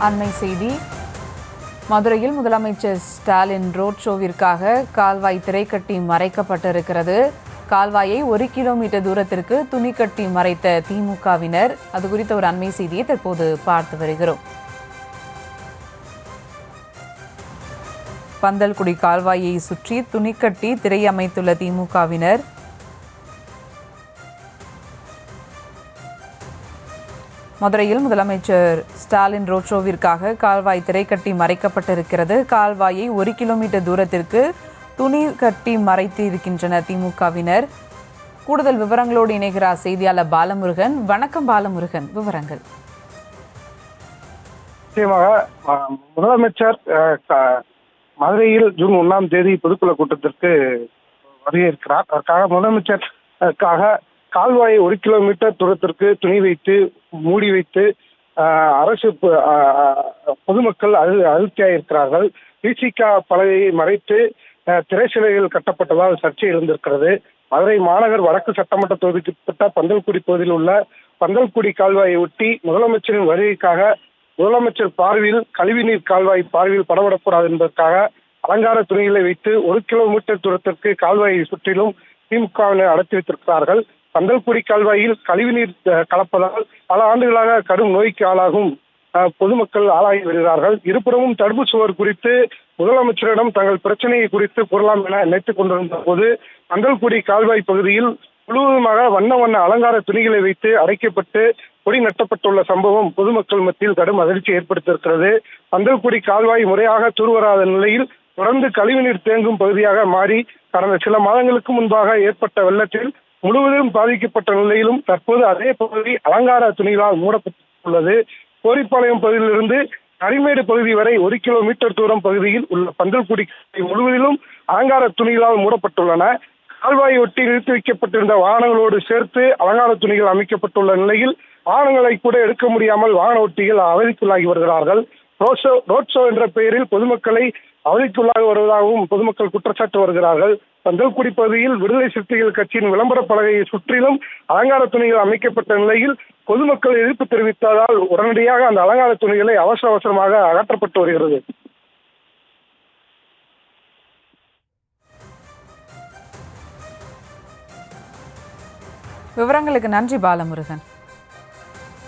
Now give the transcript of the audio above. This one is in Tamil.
அண்மை செய்தி. மதுரையில் முதலமைச்சர் ஸ்டாலின் ரோட் ஷோவிற்காக கால்வாய் திரைக்கட்டி மறைக்கப்பட்டிருக்கிறது. கால்வாயை 1 கிலோமீட்டர் தூரத்திற்கு துணி கட்டி மறைத்த திமுகவினர். அது குறித்த ஒரு அண்மை செய்தியை தற்போது பார்த்து வருகிறோம். பந்தல்குடி கால்வாயை சுற்றி துணி கட்டி திரை அமைத்துள்ள திமுகவினர். மதுரையில் முதலமைச்சர் ஸ்டாலின் ரோட் ஷோவிற்காக கால்வாய் திரைக்கட்டி மறைக்கப்பட்டிருக்கிறது. கால்வாயை 1 கிலோமீட்டர் தூரத்திற்கு துணி கட்டி மறைத்து இருக்கின்றனர் திமுகவினர். கூடுதல் விவரங்களோடு இணைகிறார் செய்தியாளர் பாலமுருகன். வணக்கம் பாலமுருகன், விவரங்கள். நிச்சயமாக முதலமைச்சர் மதுரையில் ஜூன் 1ஆம் தேதி பொதுக்குழு கூட்டத்திற்கு வருகிறார். அதற்காக முதலமைச்சருக்காக கால்வாயை 1 கிலோமீட்டர் தூரத்திற்கு துணி வைத்து மூடி வைத்து அரசு பொதுமக்கள் அதிருப்தியாயிருக்கிறார்கள். விசிக பலகையை மறைத்து திரைச்சிலைகள் கட்டப்பட்டதால் சர்ச்சை எழுந்திருக்கிறது. மதுரை மாநகர் வடக்கு சட்டமன்ற தொகுதிக்குட்பட்ட பந்தல்குடி பகுதியில் உள்ள பந்தல்குடி கால்வாயை ஒட்டி முதலமைச்சரின் வருகைக்காக முதலமைச்சர் பார்வையில் கழிவுநீர் கால்வாய் பார்வையில் படப்படக்கூடாது என்பதற்காக அலங்கார துணிகளை வைத்து 1 கிலோமீட்டர் தூரத்திற்கு கால்வாயை சுற்றிலும் திமுகவினர் அடர்த்தி வைத்திருக்கிறார்கள். பந்தல்குடி கால்வாயில் கழிவுநீர் கலப்பதால் பல ஆண்டுகளாக கடும் நோய்க்கு ஆளாகும் பொதுமக்கள் ஆளாகி வருகிறார்கள். இருபுறமும் தடுப்பு சுவர் குறித்து முதலமைச்சரிடம் தங்கள் பிரச்சனையை குறித்து கூறலாம் என நினைத்துக் கொண்டிருந்த போது பந்தல்குடி கால்வாய் பகுதியில் முழுவதுமாக வண்ண வண்ண அலங்கார துணிகளை வைத்து அடைக்கப்பட்டு கொடி நட்டப்பட்டுள்ள சம்பவம் பொதுமக்கள் மத்தியில் கடும் அதிர்ச்சி ஏற்படுத்தியிருக்கிறது. பந்தல்குடி கால்வாய் முறையாக தூர்வராத நிலையில் தொடர்ந்து கழிவுநீர் தேங்கும் பகுதியாக மாறி கடந்த சில மாதங்களுக்கு முன்பாக ஏற்பட்ட வெள்ளத்தில் முழுவதும் பாதிக்கப்பட்ட நிலையிலும் தற்போது அதே பகுதி அலங்கார துணிகளால் மூடப்பட்டுள்ளது. கோரிப்பாளையம் பகுதியிலிருந்து கரிமேடு பகுதி வரை 1 கிலோமீட்டர் தூரம் பகுதியில் உள்ள பந்தல்குடி முழுவதிலும் அலங்கார துணிகளால் மூடப்பட்டுள்ளன. கால்வாயை ஒட்டி நிறுத்தி வைக்கப்பட்டிருந்த வாகனங்களோடு சேர்த்து அலங்கார துணிகள் அமைக்கப்பட்டுள்ள நிலையில் வாகனங்களை கூட எடுக்க முடியாமல் வாகன ஓட்டிகள் அவதிக்குள்ளாகி வருகிறார்கள். ரோட் ஷோ என்ற பெயரில் பொதுமக்களை அவதிக்குள்ளாக வருவதாகவும் பொதுமக்கள் குற்றச்சாட்டு வருகிறார்கள். பந்தல்குடி பகுதியில் விடுதலை சிறுத்தைகள் கட்சியின் விளம்பர பலகையை சுற்றிலும் அலங்கார துணிகள் அமைக்கப்பட்ட நிலையில் பொதுமக்கள் எதிர்ப்பு தெரிவித்ததால் உடனடியாக அந்த அலங்கார துணிகளை அவசர அவசரமாக அகற்றப்பட்டு வருகிறது. விவரங்களுக்கு நன்றி பாலமுருகன்.